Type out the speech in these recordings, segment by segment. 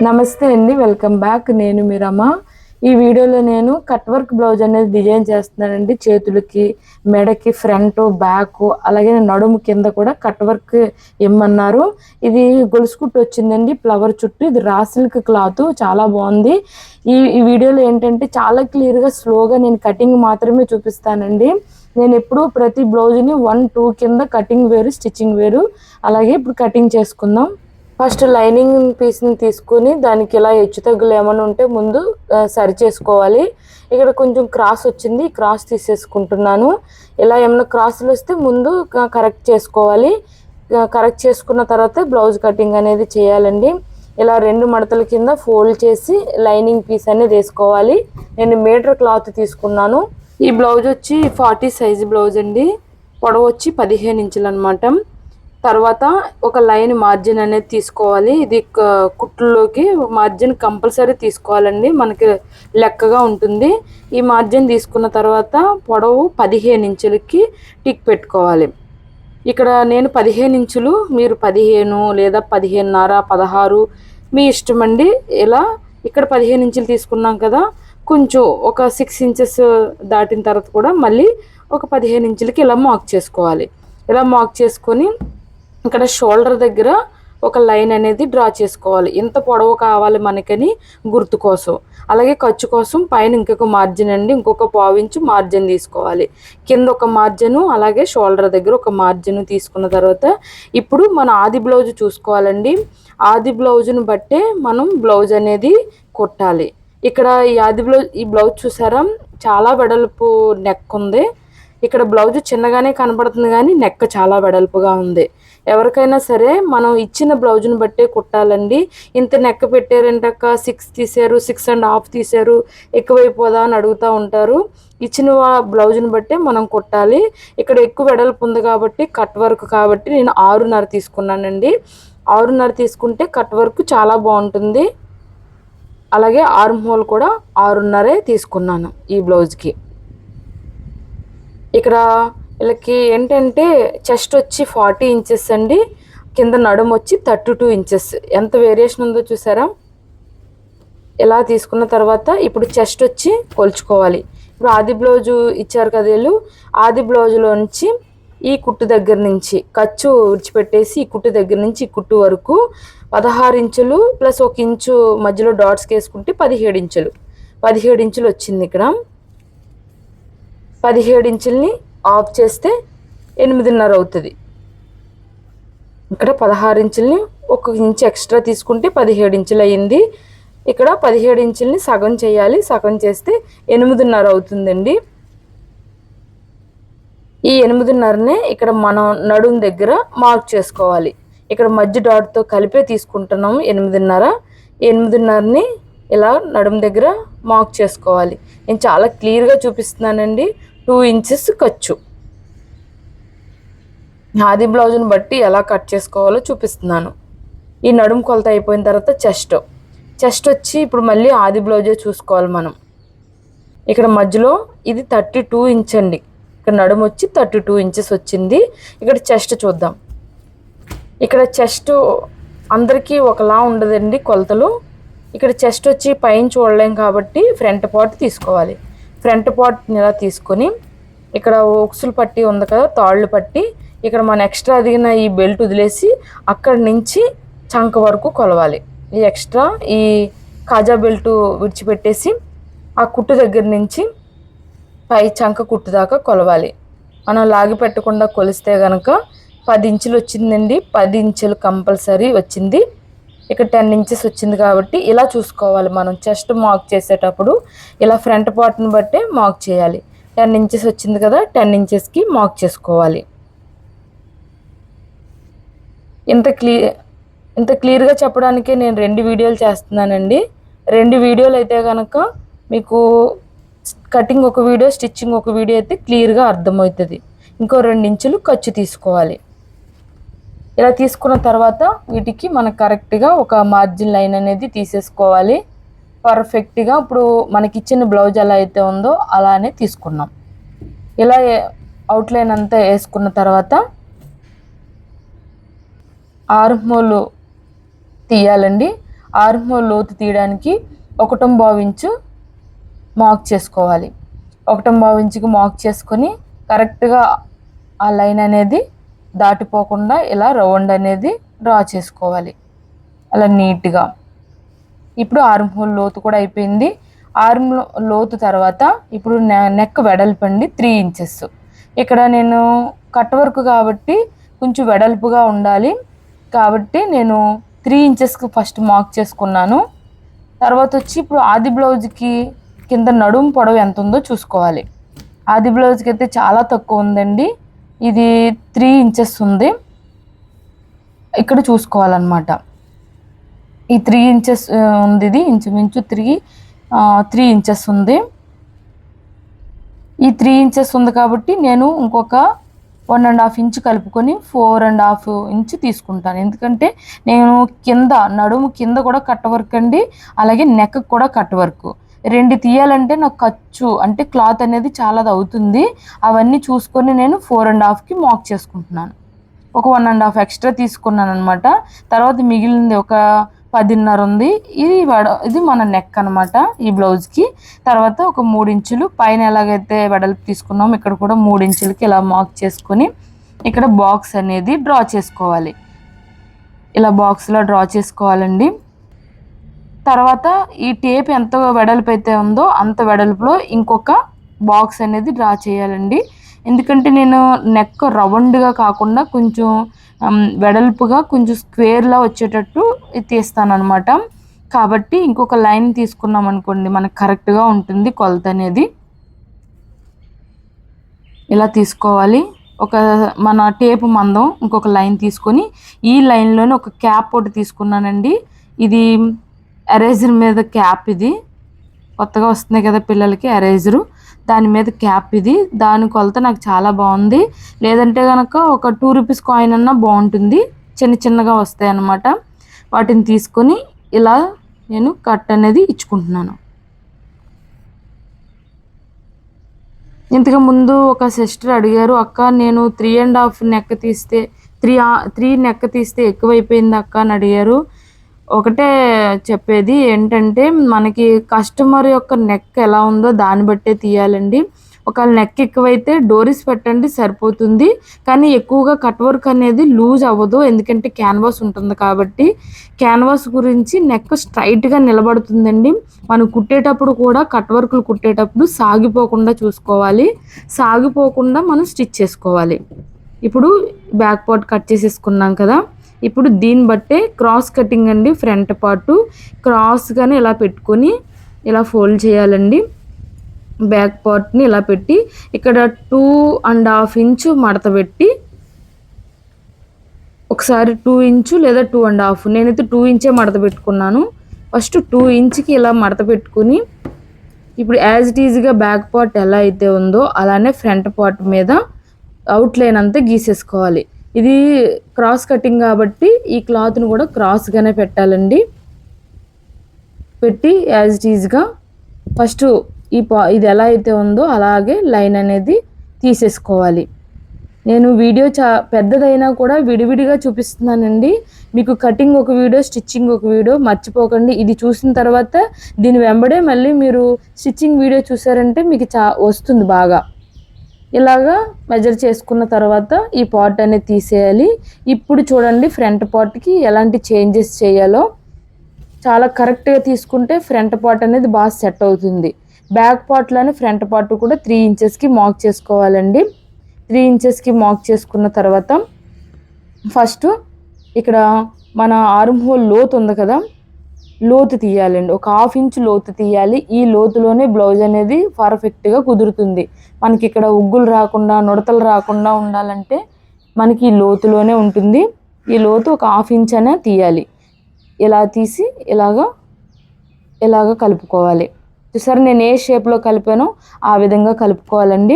నమస్తే అండి, welcome back. నేను మీ రమ. ఈ వీడియోలో నేను కట్ వర్క్ బ్లౌజ్ అనేది డిజైన్ చేస్తున్నానండి. చేతులకి, మెడకి, ఫ్రంట్, బ్యాక్, అలాగే నడుము కింద కూడా కట్ వర్క్ ఇమ్మన్నారు. ఇది గొలుసు కుట్టు వచ్చిందండి, ఫ్లవర్ చుట్టూ. ఇది రా సిల్క్ క్లాత్, చాలా బాగుంది. ఈ వీడియోలో ఏంటంటే చాలా క్లియర్గా స్లోగా నేను కటింగ్ మాత్రమే చూపిస్తానండి. నేను ఎప్పుడు ప్రతి బ్లౌజ్ని 1, 2 కింద కటింగ్ వేరు, స్టిచ్చింగ్ వేరు. అలాగే ఇప్పుడు కటింగ్ చేసుకుందాం. ఫస్ట్ లైనింగ్ పీస్ని తీసుకుని దానికి ఇలా హెచ్చు తగ్గులు ఏమైనా ఉంటే ముందు సరి చేసుకోవాలి. ఇక్కడ కొంచెం క్రాస్ వచ్చింది, క్రాస్ తీసేసుకుంటున్నాను. ఇలా ఏమైనా క్రాసులు వస్తే ముందు కరెక్ట్ చేసుకోవాలి. కరెక్ట్ చేసుకున్న తర్వాత బ్లౌజ్ కటింగ్ అనేది చేయాలండి. ఇలా 2 మడతల కింద ఫోల్డ్ చేసి లైనింగ్ పీస్ అనేది వేసుకోవాలి. నేను మీటర్ క్లాత్ తీసుకున్నాను. ఈ బ్లౌజ్ వచ్చి 40 సైజు బ్లౌజ్ అండి. పొడవు వచ్చి 15 ఇంచులు అనమాట. తర్వాత ఒక లైన్ మార్జిన్ అనేది తీసుకోవాలి. ఇది కుట్లలోకి మార్జిన్ కంపల్సరీ తీసుకోవాలండి, మనకి లెక్కగా ఉంటుంది. ఈ మార్జిన్ తీసుకున్న తర్వాత పొడవు 15 ఇంచులకి టిక్ పెట్టుకోవాలి. ఇక్కడ నేను 15 ఇంచులు, మీరు 15 లేదా 15.5, 16 మీ ఇష్టం అండి. ఇలా ఇక్కడ 15 ఇంచులు తీసుకున్నాం కదా, కొంచెం ఒక 6 ఇంచెస్ దాటిన తర్వాత కూడా మళ్ళీ ఒక 15 ఇంచులకి ఇలా మార్క్ చేసుకోవాలి. ఇలా మార్క్ చేసుకొని ఇక్కడ షోల్డర్ దగ్గర ఒక లైన్ అనేది డ్రా చేసుకోవాలి. ఇంత పొడవు కావాలి మనకని గుర్తు కోసం. అలాగే ఖర్చు కోసం పైన ఇంకొక మార్జిన్ అండి, ఇంకొక 1/4 ఇంచు మార్జిన్ తీసుకోవాలి. కింద ఒక మార్జిన్, అలాగే షోల్డర్ దగ్గర ఒక మార్జిన్ తీసుకున్న తర్వాత ఇప్పుడు మన ఆది బ్లౌజ్ చూసుకోవాలండి. ఆది బ్లౌజ్ను బట్టే మనం బ్లౌజ్ అనేది కుట్టాలి. ఇక్కడ ఈ బ్లౌజ్ చూసారా, చాలా వెడల్పు నెక్ ఉంది. ఇక్కడ బ్లౌజ్ చిన్నగానే కనబడుతుంది కానీ నెక్ చాలా వెడల్పుగా ఉంది. ఎవరికైనా సరే మనం ఇచ్చిన బ్లౌజ్ని బట్టే కుట్టాలండి. ఇంత నెక్ పెట్టారంటక్క 6 తీసారు, 6.5 తీసారు, ఎక్కువైపోదా అని అడుగుతూ ఉంటారు. ఇచ్చిన బ్లౌజ్ని బట్టే మనం కుట్టాలి. ఇక్కడ ఎక్కువ వెడల్పు ఉంది కాబట్టి, కట్ వర్క్ కాబట్టి నేను 6.5 తీసుకున్నానండి. 6.5 తీసుకుంటే కట్ వర్క్ చాలా బాగుంటుంది. అలాగే ఆర్మ్ హోల్ కూడా 6.5 తీసుకున్నాను ఈ బ్లౌజ్కి. ఇక్కడ వీళ్ళకి ఏంటంటే చెస్ట్ వచ్చి 40 ఇంచెస్ అండి, కింద నడుము వచ్చి 32 ఇంచెస్. ఎంత వేరియేషన్ ఉందో చూసారా. ఇలా తీసుకున్న తర్వాత ఇప్పుడు చెస్ట్ వచ్చి కొలుచుకోవాలి. ఇప్పుడు ఆది బ్లౌజు ఇచ్చారు కదా వీళ్ళు, ఆది బ్లౌజులో నుంచి ఈ కుట్టు దగ్గర నుంచి ఖర్చు విడిచిపెట్టేసి ఈ కుట్టు దగ్గర నుంచి ఈ కుట్టు వరకు 16 ఇంచులు ప్లస్ 1 ఇంచు మధ్యలో డాట్స్కి వేసుకుంటే 17 ఇంచులు. 17 ఇంచులు వచ్చింది. ఇక్కడ 17 ఇంచుల్ని ఆఫ్ చేస్తే 8.5 అవుతుంది. ఇక్కడ 16 ఇంచుల్ని 1 ఇంచు ఎక్స్ట్రా తీసుకుంటే 17 ఇంచులు అయ్యింది. ఇక్కడ 17 ఇంచుల్ని సగం చేయాలి, సగం చేస్తే 8.5 అవుతుందండి. ఈ 8.5నే ఇక్కడ మనం నడుము దగ్గర మార్క్ చేసుకోవాలి. ఇక్కడ మధ్య డాట్తో కలిపే తీసుకుంటున్నాము 8.5. 8.5ని ఇలా నడుము దగ్గర మార్క్ చేసుకోవాలి. నేను చాలా క్లియర్గా చూపిస్తున్నానండి. 2 ఇంచెస్ ఖర్చు. ఆది బ్లౌజ్ని బట్టి ఎలా కట్ చేసుకోవాలో చూపిస్తున్నాను. ఈ నడుము కొలత అయిపోయిన తర్వాత చెస్ట్ వచ్చి ఇప్పుడు మళ్ళీ ఆది బ్లౌజే చూసుకోవాలి మనం. ఇక్కడ మధ్యలో ఇది 32 ఇంచ్ అండి. ఇక్కడ నడుము వచ్చి 32 ఇంచెస్ వచ్చింది. ఇక్కడ చెస్ట్ చూద్దాం. ఇక్కడ చెస్ట్ అందరికీ ఒకలా ఉండదండి కొలతలు. ఇక్కడ చెస్ట్ వచ్చి పైన చూడలేం కాబట్టి ఫ్రంట్ పార్ట్ తీసుకోవాలి. ఫ్రంట్ పార్ట్ని ఇలా తీసుకొని ఇక్కడ ఒక్సులు పట్టి ఉంది కదా, తాళ్ళు పట్టి, ఇక్కడ మన ఎక్స్ట్రా దిగిన ఈ బెల్ట్ వదిలేసి అక్కడి నుంచి చంక వరకు కొలవాలి. ఈ ఎక్స్ట్రా ఈ కాజా బెల్ట్ విడిచిపెట్టేసి ఆ కుట్టు దగ్గర నుంచి పై చంక కుట్టు దాకా కొలవాలి. మనం లాగి పెట్టకుండా కొలిస్తే కనుక 10 ఇంచులు వచ్చిందండి. 10 ఇంచులు కంపల్సరీ వచ్చింది. ఇక్కడ 10 ఇంచెస్ వచ్చింది కాబట్టి ఇలా చూసుకోవాలి మనం. చెస్ట్ మార్క్ చేసేటప్పుడు ఇలా ఫ్రంట్ పార్ట్ని బట్టే మార్క్ చేయాలి. 10 ఇంచెస్ వచ్చింది కదా, 10 ఇంచెస్కి మార్క్ చేసుకోవాలి. ఇంత క్లియర్గా చెప్పడానికే నేను 2 వీడియోలు చేస్తున్నానండి. 2 వీడియోలు అయితే కనుక మీకు కటింగ్ ఒక వీడియో, స్టిచ్చింగ్ ఒక వీడియో అయితే క్లియర్గా అర్థమవుతుంది. ఇంకో 2 ఇంచులు ఖర్చు తీసుకోవాలి. ఇలా తీసుకున్న తర్వాత వీటికి మనకు కరెక్ట్గా ఒక మార్జిన్ లైన్ అనేది తీసేసుకోవాలి పర్ఫెక్ట్గా. ఇప్పుడు మనకి ఇచ్చిన బ్లౌజ్ ఎలా అయితే ఉందో అలానే తీసుకున్నాం. ఇలా అవుట్లైన్ అంతా వేసుకున్న తర్వాత ఆర్మ్ హోల్ తీయాలండి. ఆర్మ్ హోల్ లోతు తీయడానికి 1.25 ఇంచు మార్క్ చేసుకోవాలి. 1.25 ఇంచుకి మార్క్ చేసుకొని కరెక్ట్గా ఆ లైన్ అనేది దాటిపోకుండా ఇలా రౌండ్ అనేది డ్రా చేసుకోవాలి అలా నీట్గా. ఇప్పుడు ఆర్మ్ హోల్ లోతు కూడా అయిపోయింది. ఆర్మ్ లోతు తర్వాత ఇప్పుడు నెక్ వెడల్పండి 3 ఇంచెస్. ఇక్కడ నేను కట్ వర్క్ కాబట్టి కొంచెం వెడల్పుగా ఉండాలి కాబట్టి నేను 3 ఇంచెస్కి ఫస్ట్ మార్క్ చేసుకున్నాను. తర్వాత వచ్చి ఇప్పుడు ఆది బ్లౌజ్కి కింద నడుము పొడవు ఎంత ఉందో చూసుకోవాలి. ఆది బ్లౌజ్కి అయితే చాలా తక్కువ ఉందండి, ఇది 3 ఇంచెస్ ఉంది. ఇక్కడ చూసుకోవాలన్నమాట. ఈ 3 ఇంచెస్ ఉంది, ఇది ఇంచుమించు 3 ఇంచెస్ ఉంది. ఈ 3 ఇంచెస్ ఉంది కాబట్టి నేను ఇంకొక 1.5 ఇంచు కలుపుకొని 4.5 ఇంచు తీసుకుంటాను. ఎందుకంటే నేను కింద నడుము కింద కూడా కట్ వర్క్ అండి, అలాగే నెక్ కూడా కట్ వర్క్ 2 తీయాలంటే నాకు ఖర్చు అంటే క్లాత్ అనేది చాలా అవుతుంది. అవన్నీ చూసుకొని నేను 4.5కి మార్క్ చేసుకుంటున్నాను. ఒక 1.5 ఎక్స్ట్రా తీసుకున్నాను అనమాట. తర్వాత మిగిలింది ఒక 10.5 ఉంది. ఇది మన నెక్ అనమాట ఈ బ్లౌజ్కి. తర్వాత ఒక 3 ఇంచులు పైన ఎలాగైతే వెడల్పు తీసుకున్నామో ఇక్కడ కూడా 3 ఇంచులకి ఇలా మార్క్ చేసుకొని ఇక్కడ బాక్స్ అనేది డ్రా చేసుకోవాలి. ఇలా బాక్స్లో డ్రా చేసుకోవాలండి. తర్వాత ఈ టేప్ ఎంత వెడల్పు అయితే ఉందో అంత వెడల్పులో ఇంకొక బాక్స్ అనేది డ్రా చేయాలండి. ఎందుకంటే నేను నెక్ రౌండ్గా కాకుండా కొంచెం వెడల్పుగా కొంచెం స్క్వేర్లా వచ్చేటట్టు తీస్తాను అనమాట. కాబట్టి ఇంకొక లైన్ తీసుకున్నాం అనుకోండి మనకు కరెక్ట్గా ఉంటుంది కొలత అనేది. ఇలా తీసుకోవాలి. మన టేపు మందం ఇంకొక లైన్ తీసుకొని ఈ లైన్లోనే ఒక క్యాప్ ఒకటి తీసుకున్నానండి. ఇది ఎరేజర్ మీద క్యాప్, ఇది కొత్తగా వస్తున్నాయి కదా పిల్లలకి ఎరేజరు, దాని మీద క్యాప్ ఇది. దాని కొలత నాకు చాలా బాగుంది. లేదంటే కనుక ఒక 2 రూపీస్ కాయిన్ అన్నా బాగుంటుంది, చిన్నగా వస్తాయి అన్నమాట. వాటిని తీసుకొని ఇలా నేను కట్ అనేది ఇచ్చుకుంటున్నాను. ఇంతకు ముందు ఒక సిస్టర్ అడిగారు, అక్క నేను 3.5 నెక్ తీస్తే 3 నెక్ తీస్తే ఎక్కువైపోయింది అక్క అని అడిగారు. ఒకటే చెప్పేది ఏంటంటే మనకి కస్టమర్ యొక్క నెక్ ఎలా ఉందో దాన్ని బట్టే తీయాలండి. ఒకవేళ నెక్ ఎక్కువైతే డోరీస్ పెట్టండి సరిపోతుంది, కానీ ఎక్కువగా కట్ వర్క్ అనేది లూజ్ అవ్వదు. ఎందుకంటే క్యాన్వాస్ ఉంటుంది కాబట్టి. క్యాన్వాస్ గురించి నెక్ స్ట్రైట్గా నిలబడుతుందండి. మనం కుట్టేటప్పుడు కూడా కట్ వర్క్లు కుట్టేటప్పుడు సాగిపోకుండా చూసుకోవాలి, సాగిపోకుండా మనం స్టిచ్ చేసుకోవాలి. ఇప్పుడు బ్యాక్ పార్ట్ కట్ చేసేసుకున్నాం కదా, ఇప్పుడు దీన్ని బట్టే క్రాస్ కటింగ్ అండి. ఫ్రంట్ పార్టు క్రాస్గానే ఇలా పెట్టుకొని ఇలా ఫోల్డ్ చేయాలండి. బ్యాక్ పార్ట్ని ఇలా పెట్టి ఇక్కడ 2.5 ఇంచు మడత పెట్టి ఒకసారి 2 ఇంచు లేదా 2.5, నేనైతే 2 ఇంచే మడత పెట్టుకున్నాను. ఫస్ట్ 2 ఇంచుకి ఇలా మడత పెట్టుకుని ఇప్పుడు యాజ్ ఇట్ ఈజ్గా బ్యాక్ పార్ట్ ఎలా అయితే ఉందో అలానే ఫ్రంట్ పార్ట్ మీద అవుట్లైన్ అంతా గీసేసుకోవాలి. ఇది క్రాస్ కటింగ్ కాబట్టి ఈ క్లాత్ను కూడా క్రాస్గానే పెట్టాలండి. పెట్టి యాజ్ ఇట్ ఈజ్గా ఫస్ట్ ఇది ఎలా అయితే ఉందో అలాగే లైన్ అనేది తీసేసుకోవాలి. నేను వీడియో పెద్దదైనా కూడా విడివిడిగా చూపిస్తున్నానండి. మీకు కటింగ్ ఒక వీడియో, స్టిచ్చింగ్ ఒక వీడియో, మర్చిపోకండి. ఇది చూసిన తర్వాత దీని వెంబడే మళ్ళీ మీరు స్టిచ్చింగ్ వీడియో చూసారంటే మీకు వస్తుంది బాగా. ఇలాగా మెజర్ చేసుకున్న తర్వాత ఈ పార్ట్ అనేది తీసేయాలి. ఇప్పుడు చూడండి ఫ్రంట్ పార్ట్కి ఎలాంటి చేంజెస్ చేయాలో. చాలా కరెక్ట్గా తీసుకుంటే ఫ్రంట్ పార్ట్ అనేది బాగా సెట్ అవుతుంది. బ్యాక్ పార్ట్లోనే ఫ్రంట్ పార్ట్ కూడా 3 ఇంచెస్కి మార్క్ చేసుకోవాలండి. 3 ఇంచెస్కి మార్క్ చేసుకున్న తర్వాత ఫస్ట్ ఇక్కడ మన ఆర్మ్ హోల్ లోతు ఉంది కదా, లోతు తీయాలండి. ఒక 1/2 ఇంచు లోతు తీయాలి. ఈ లోతులోనే బ్లౌజ్ అనేది పర్ఫెక్ట్గా కుదురుతుంది. మనకి ఇక్కడ ఉగ్గులు రాకుండా, నుడతలు రాకుండా ఉండాలంటే మనకి ఈ లోతులోనే ఉంటుంది. ఈ లోతు ఒక 1/2 ఇంచ్ అనే తీయాలి. ఇలా తీసి ఇలాగ కలుపుకోవాలి. చూసారు నేను ఏ షేప్లో కలిపానో ఆ విధంగా కలుపుకోవాలండి.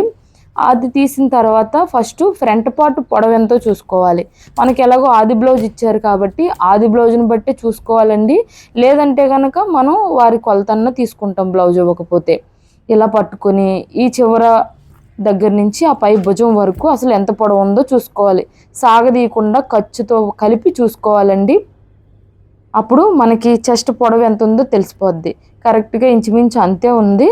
అది తీసిన తర్వాత ఫస్ట్ ఫ్రంట్ పార్ట్ పొడవు ఎంతో చూసుకోవాలి. మనకి ఎలాగో ఆది బ్లౌజ్ ఇచ్చారు కాబట్టి ఆది బ్లౌజ్ని బట్టి చూసుకోవాలండి. లేదంటే కనుక మనం వారి కొలతన్న తీసుకుంటాం బ్లౌజ్ ఇవ్వకపోతే. ఇలా పట్టుకొని ఈ చివర దగ్గర నుంచి ఆ పై భుజం వరకు అసలు ఎంత పొడవు ఉందో చూసుకోవాలి. సాగదీయకుండా ఖర్చుతో కలిపి చూసుకోవాలండి. అప్పుడు మనకి చెస్ట్ పొడవు ఎంత ఉందో తెలిసిపోద్ది. కరెక్ట్గా ఇంచుమించు అంతే ఉంది.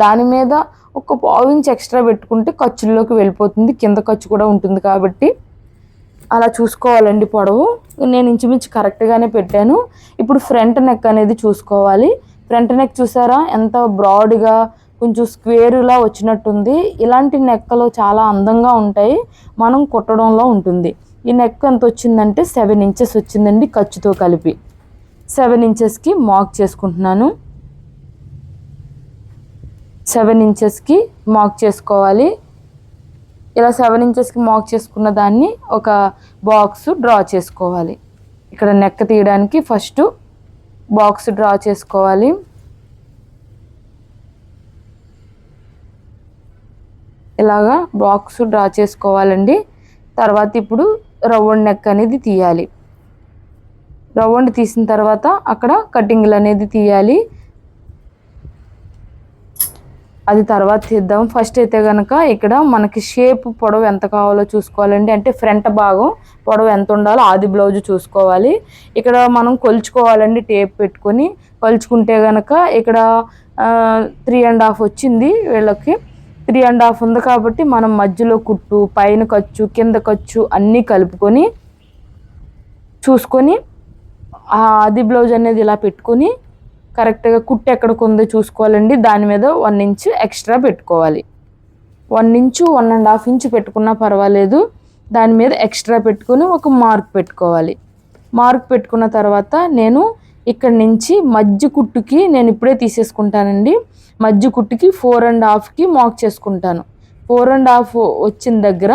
దాని మీద ఒక 1/2 ఇంచ్ ఎక్స్ట్రా పెట్టుకుంటే ఖర్చుల్లోకి వెళ్ళిపోతుంది, కింద ఖర్చు కూడా ఉంటుంది కాబట్టి అలా చూసుకోవాలండి పొడవు. నేను ఇంచుమించు కరెక్ట్గానే పెట్టాను. ఇప్పుడు ఫ్రంట్ నెక్ అనేది చూసుకోవాలి. ఫ్రంట్ నెక్ చూసారా ఎంత బ్రాడ్గా కొంచెం స్క్వేర్లా వచ్చినట్టుంది. ఇలాంటి నెక్కలు చాలా అందంగా ఉంటాయి, మనం కుట్టడంలో ఉంటుంది. ఈ నెక్ ఎంత వచ్చిందంటే 7 ఇంచెస్ వచ్చిందండి ఖర్చుతో కలిపి. 7 ఇంచెస్కి మార్క్ చేసుకుంటున్నాను. 7 ఇంచెస్కి మార్క్ చేసుకోవాలి. ఇలా 7 ఇంచెస్కి మార్క్ చేసుకున్న దాన్ని ఒక బాక్స్ డ్రా చేసుకోవాలి. ఇక్కడ నెక్ తీయడానికి ఫస్ట్ బాక్స్ డ్రా చేసుకోవాలి. ఇలాగా బాక్స్ డ్రా చేసుకోవాలండి. తర్వాత ఇప్పుడు రౌండ్ నెక్ అనేది తీయాలి. రౌండ్ తీసిన తర్వాత అక్కడ కటింగ్లు అనేది తీయాలి. అది తర్వాత తీద్దాం. ఫస్ట్ అయితే కనుక ఇక్కడ మనకి షేప్ పొడవు ఎంత కావాలో చూసుకోవాలండి. అంటే ఫ్రంట్ భాగం పొడవు ఎంత ఉండాలో ఆది బ్లౌజ్ చూసుకోవాలి. ఇక్కడ మనం కొలుచుకోవాలండి. టేప్ పెట్టుకొని కొలుచుకుంటే కనుక ఇక్కడ 3.5 వచ్చింది. వీళ్ళకి 3.5 ఉంది కాబట్టి మనం మధ్యలో కుట్టు, పైన ఖర్చు, కింద ఖర్చు అన్నీ కలుపుకొని చూసుకొని ఆది బ్లౌజ్ అనేది ఇలా పెట్టుకొని కరెక్ట్గా కుట్టు ఎక్కడికి ఉందో చూసుకోవాలండి. దాని మీద 1 ఇంచ్ ఎక్స్ట్రా పెట్టుకోవాలి. 1 ఇంచు 1.5 ఇంచు పెట్టుకున్నా పర్వాలేదు. దాని మీద ఎక్స్ట్రా పెట్టుకొని ఒక మార్క్ పెట్టుకోవాలి. మార్క్ పెట్టుకున్న తర్వాత నేను ఇక్కడి నుంచి మధ్య కుట్టుకి నేను ఇప్పుడే తీసేసుకుంటానండి. మధ్య కుట్టుకి 4.5కి మార్క్ చేసుకుంటాను. 4.5 వచ్చిన దగ్గర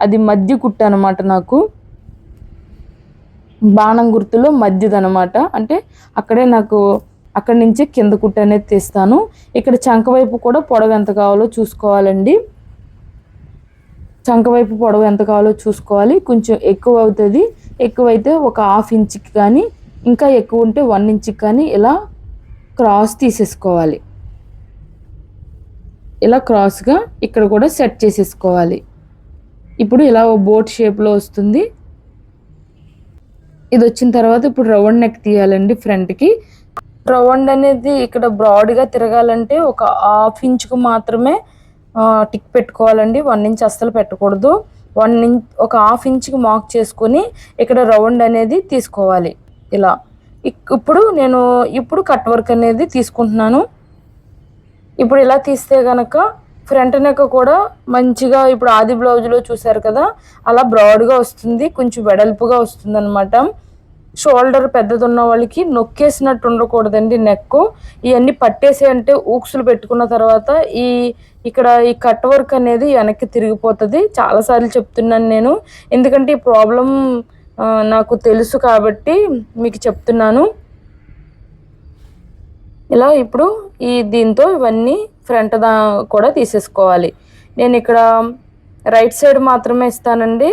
అది మధ్య కుట్టు అనమాట. నాకు బాణం గుర్తులో మధ్యదనమాట. అంటే అక్కడే నాకు అక్కడి నుంచి కింద కుట్టు అనేది తీస్తాను. ఇక్కడ చంక వైపు కూడా పొడవు ఎంత కావాలో చూసుకోవాలండి. చంక వైపు పొడవు ఎంత కావాలో చూసుకోవాలి. కొంచెం ఎక్కువ అవుతుంది. ఎక్కువైతే ఒక 1/2 ఇంచుకి కానీ, ఇంకా ఎక్కువ ఉంటే 1 ఇంచుకి కానీ ఇలా క్రాస్ తీసేసుకోవాలి. ఇలా క్రాస్గా ఇక్కడ కూడా సెట్ చేసేసుకోవాలి. ఇప్పుడు ఇలా బోట్ షేప్లో వస్తుంది. ఇది వచ్చిన తర్వాత ఇప్పుడు రౌండ్ నెక్ తీయాలండి. ఫ్రంట్కి రౌండ్ అనేది ఇక్కడ బ్రాడ్గా తిరగాలంటే ఒక 1/2 ఇంచుకు మాత్రమే టిక్ పెట్టుకోవాలండి. 1 ఇంచ్ అస్సలు పెట్టకూడదు. 1 ఇంచ్ ఒక 1/2 ఇంచుకి మార్క్ చేసుకొని ఇక్కడ రౌండ్ అనేది తీసుకోవాలి. ఇలా ఇప్పుడు నేను కట్ వర్క్ అనేది తీసుకుంటున్నాను. ఇప్పుడు ఇలా తీస్తే కనుక ఫ్రంట్ నెక్ కూడా మంచిగా ఇప్పుడు ఆది బ్లౌజ్లో చూసారు కదా అలా బ్రాడ్గా వస్తుంది, కొంచెం వెడల్పుగా వస్తుంది అనమాట. షోల్డర్ పెద్దది ఉన్న వాళ్ళకి నొక్కేసినట్టు ఉండకూడదండి నెక్. ఇవన్నీ పట్టేసి అంటే ఊక్సులు పెట్టుకున్న తర్వాత ఇక్కడ ఈ కట్ వర్క్ అనేది వెనక్కి తిరిగిపోతుంది. చాలాసార్లు చెప్తున్నాను నేను, ఎందుకంటే ఈ ప్రాబ్లం నాకు తెలుసు కాబట్టి మీకు చెప్తున్నాను. ఇలా ఇప్పుడు దీంతో ఇవన్నీ ఫ్రంట్ కూడా తీసేసుకోవాలి. నేను ఇక్కడ రైట్ సైడ్ మాత్రమే ఇస్తానండి,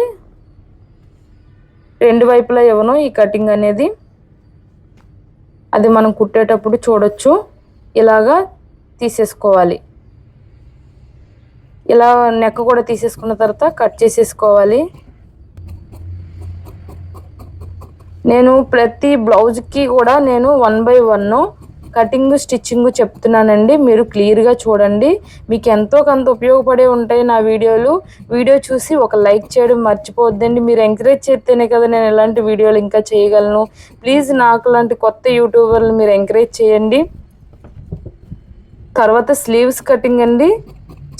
2 వైపులా ఇవ్వను. ఈ కటింగ్ అనేది అది మనం కుట్టేటప్పుడు చూడొచ్చు. ఇలాగా తీసేసుకోవాలి. ఇలా నెక్ కూడా తీసేసుకున్న తర్వాత కట్ చేసేసుకోవాలి. నేను ప్రతి బ్లౌజ్కి కూడా నేను 1 by 1 కటింగ్ స్టిచ్చింగ్ చెప్తున్నానండి. మీరు క్లియర్గా చూడండి. మీకు ఎంతో కొంత ఉపయోగపడే ఉంటాయి నా వీడియో చూసి ఒక లైక్ చేయడం మర్చిపోవద్దండి. మీరు ఎంకరేజ్ చేస్తేనే కదా నేను ఇలాంటి వీడియోలు ఇంకా చేయగలను. ప్లీజ్ నాకు లాంటి కొత్త యూట్యూబర్లు మీరు ఎంకరేజ్ చేయండి. తర్వాత స్లీవ్స్ కటింగ్ అండి.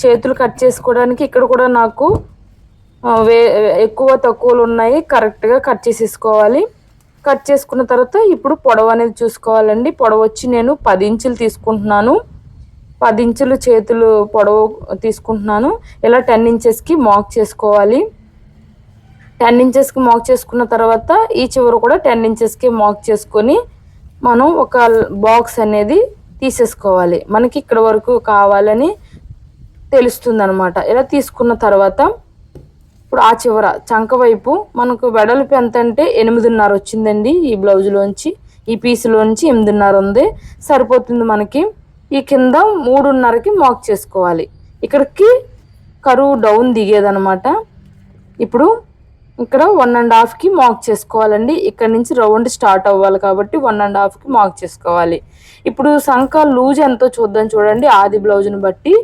చేతులు కట్ చేసుకోవడానికి ఇక్కడ కూడా నాకు ఎక్కువ తక్కువలు ఉన్నాయి. కరెక్ట్గా కట్ చేసేసుకోవాలి. కట్ చేసుకున్న తర్వాత ఇప్పుడు పొడవు అనేది చూసుకోవాలండి. పొడవు వచ్చి నేను 10 ఇంచులు తీసుకుంటున్నాను. 10 ఇంచులు చేతులు పొడవు తీసుకుంటున్నాను. ఇలా 10 ఇంచెస్కి మార్క్ చేసుకోవాలి. 10 ఇంచెస్కి మార్క్ చేసుకున్న తర్వాత ఈ చివర కూడా 10 ఇంచెస్కి మార్క్ చేసుకొని మనం ఒక బాక్స్ అనేది తీసేసుకోవాలి. మనకి ఇక్కడ వరకు కావాలని తెలుస్తుంది అనమాట. ఇలా తీసుకున్న తర్వాత ఇప్పుడు ఆ చివర చంక వైపు మనకు వెడల్పు ఎంత అంటే 8.5 వచ్చిందండి. ఈ బ్లౌజ్లోంచి ఈ పీసులోంచి 8.5 ఉంది, సరిపోతుంది మనకి. ఈ కింద 3.5కి మార్క్ చేసుకోవాలి. ఇక్కడికి కరువు డౌన్ దిగేదనమాట. ఇప్పుడు ఇక్కడ 1.5కి మార్క్ చేసుకోవాలండి. ఇక్కడ నుంచి రౌండ్ స్టార్ట్ అవ్వాలి కాబట్టి 1.5కి మార్క్ చేసుకోవాలి. ఇప్పుడు సంక లూజ్ ఎంతో చూద్దాం చూడండి. ఆది బ్లౌజ్ని బట్టి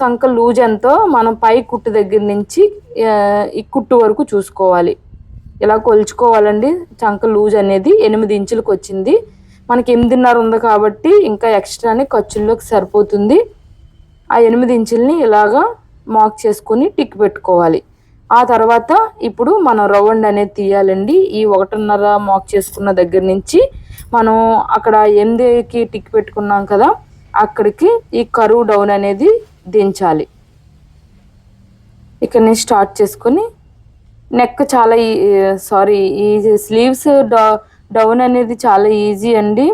సంక లూజ్ ఎంతో మనం పై కుట్టు దగ్గర నుంచి ఈ కుట్టు వరకు చూసుకోవాలి. ఇలా కొలుచుకోవాలండి. సంక లూజ్ అనేది 8 ఇంచులకు వచ్చింది. మనకి 8.5 ఉంది కాబట్టి ఇంకా ఎక్స్ట్రాని ఖర్చుల్లోకి సరిపోతుంది. ఆ 8 ఇంచుల్ని ఇలాగా మార్క్ చేసుకొని టిక్ పెట్టుకోవాలి. ఆ తర్వాత ఇప్పుడు మనం రౌండ్ అనేది తీయాలండి. ఈ 1.5 మార్క్ చేసుకున్న దగ్గర నుంచి మనం అక్కడ 8కి టిక్ పెట్టుకున్నాం కదా, అక్కడికి ఈ కరువు డౌన్ అనేది దించాలి. ఇక్కడ నుంచి స్టార్ట్ చేసుకొని నెక్ చాలా ఈ స్లీవ్స్ డౌన్ అనేది చాలా ఈజీ అండి.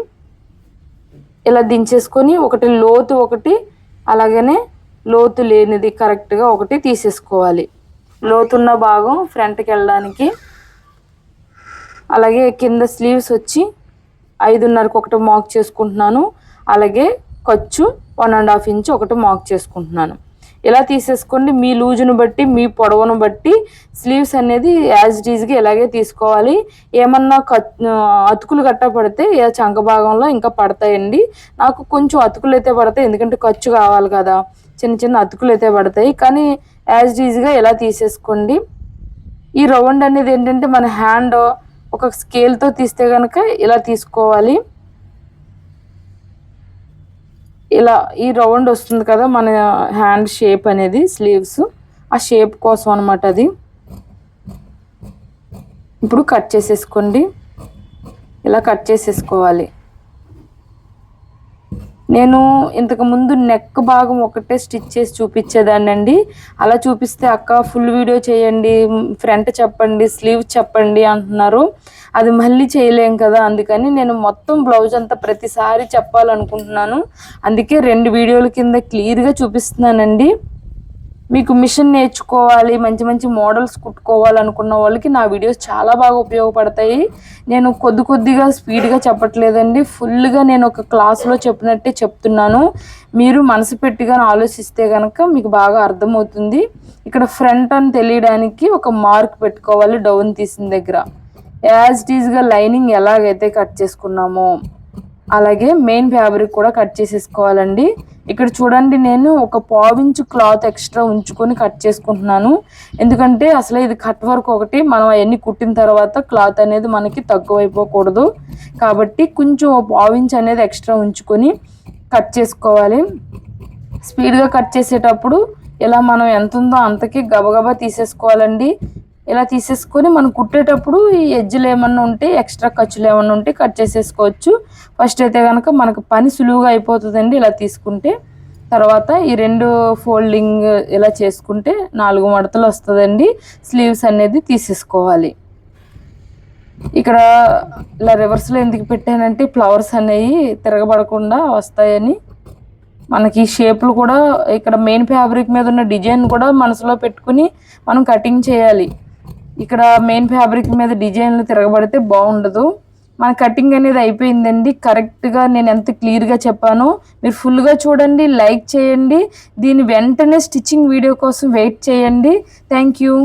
ఇలా దించేసుకొని ఒకటి లోతు ఒకటి అలాగనే లోతు లేనిది కరెక్ట్గా ఒకటి తీసేసుకోవాలి. లోతున్న భాగం ఫ్రంట్కి వెళ్ళడానికి. అలాగే కింద స్లీవ్స్ వచ్చి 5.5కి ఒకటి మార్క్ చేసుకుంటున్నాను. అలాగే ఖర్చు 1.5 ఇంచ్ ఒకటి మార్క్ చేసుకుంటున్నాను. ఇలా తీసేసుకోండి. మీ లూజును బట్టి మీ పొడవును బట్టి స్లీవ్స్ అనేది యాజ్ ఇట్ ఈజ్గా ఇలాగే తీసుకోవాలి. ఏమన్నా అతుకులు గట్టా పడితే చంక భాగంలో ఇంకా పడతాయండి. నాకు కొంచెం అతుకులు అయితే పడతాయి, ఎందుకంటే ఖర్చు కావాలి కదా. చిన్న చిన్న అతుకులు అయితే పడతాయి, కానీ యాజ్ ఇట్ ఈజ్గా ఇలా తీసేసుకోండి. ఈ రౌండ్ అనేది ఏంటంటే మన హ్యాండ్ ఒక స్కేల్తో తీస్తే కనుక ఇలా తీసుకోవాలి. ఇలా ఈ రౌండ్ వస్తుంది కదా మన హ్యాండ్ షేప్ అనేది, స్లీవ్స్ ఆ షేప్ కోసం అనమాట అది. ఇప్పుడు కట్ చేసేసుకోండి. ఇలా కట్ చేసేసుకోవాలి. నేను ఇంతకుముందు నెక్ భాగం ఒకటే స్టిచ్ చేసి చూపించేదాన్ని అండి. అలా చూపిస్తే అక్క ఫుల్ వీడియో చేయండి, ఫ్రంట్ చెప్పండి, స్లీవ్ చెప్పండి అంటున్నారు. అది మళ్ళీ చేయలేం కదా, అందుకని నేను మొత్తం బ్లౌజ్ అంతా ప్రతిసారి చెప్పాలనుకుంటున్నాను. అందుకే 2 వీడియోల కింద క్లియర్గా చూపిస్తున్నానండి. మీకు మిషన్ నేర్చుకోవాలి, మంచి మంచి మోడల్స్ కుట్టుకోవాలనుకున్న వాళ్ళకి నా వీడియోస్ చాలా బాగా ఉపయోగపడతాయి. నేను కొద్దిగా స్పీడ్గా చెప్పట్లేదండి, ఫుల్గా నేను ఒక క్లాస్లో చెప్పినట్టే చెప్తున్నాను. మీరు మనసు పెట్టిగా ఆలోచిస్తే కనుక మీకు బాగా అర్థమవుతుంది. ఇక్కడ ఫ్రంట్ అని తెలియడానికి ఒక మార్క్ పెట్టుకోవాలి డౌన్ తీసిన దగ్గర. యాజ్ ఇట్ ఈజ్గా లైనింగ్ ఎలాగైతే కట్ చేసుకున్నామో అలాగే మెయిన్ ఫ్యాబ్రిక్ కూడా కట్ చేసేసుకోవాలండి. ఇక్కడ చూడండి, నేను ఒక 1/4 ఇంచు క్లాత్ ఎక్స్ట్రా ఉంచుకొని కట్ చేసుకుంటున్నాను. ఎందుకంటే అసలు ఇది కట్ వర్క్ ఒకటి, మనం అవన్నీ కుట్టిన తర్వాత క్లాత్ అనేది మనకి తక్కువైపోకూడదు కాబట్టి కొంచెం 1/4 ఇంచ్ అనేది ఎక్స్ట్రా ఉంచుకొని కట్ చేసుకోవాలి. స్పీడ్గా కట్ చేసేటప్పుడు ఇలా మనం ఎంత ఉందో అంతకి గబగబా తీసేసుకోవాలండి. ఇలా తీసేసుకొని మనం కుట్టేటప్పుడు ఈ ఎడ్జ్లు ఏమన్నా ఉంటే ఎక్స్ట్రా ఖర్చులు ఏమన్నా ఉంటే కట్ చేసేసుకోవచ్చు. ఫస్ట్ అయితే కనుక మనకు పని సులువుగా అయిపోతుందండి ఇలా తీసుకుంటే. తర్వాత ఈ 2 ఫోల్డింగ్ ఇలా చేసుకుంటే 4 మడతలు వస్తుందండి. స్లీవ్స్ అనేది తీసేసుకోవాలి. ఇక్కడ ఇలా రివర్స్లో ఎందుకు పెట్టానంటే ఫ్లవర్స్ అనేవి తిరగబడకుండా వస్తాయని. మనకి షేపులు కూడా ఇక్కడ మెయిన్ ఫ్యాబ్రిక్ మీద ఉన్న డిజైన్ కూడా మనసులో పెట్టుకుని మనం కటింగ్ చేయాలి. ఇక్కడ మెయిన్ ఫ్యాబ్రిక్ మీద డిజైన్లు తిరగబడితే బాగుండదు. మన కటింగ్ అనేది అయిపోయిందండి. కరెక్ట్గా నేను ఎంత క్లియర్గా చెప్పానో మీరు ఫుల్గా చూడండి, లైక్ చేయండి. దీని వెంటనే స్టిచ్చింగ్ వీడియో కోసం వెయిట్ చేయండి. Thank you.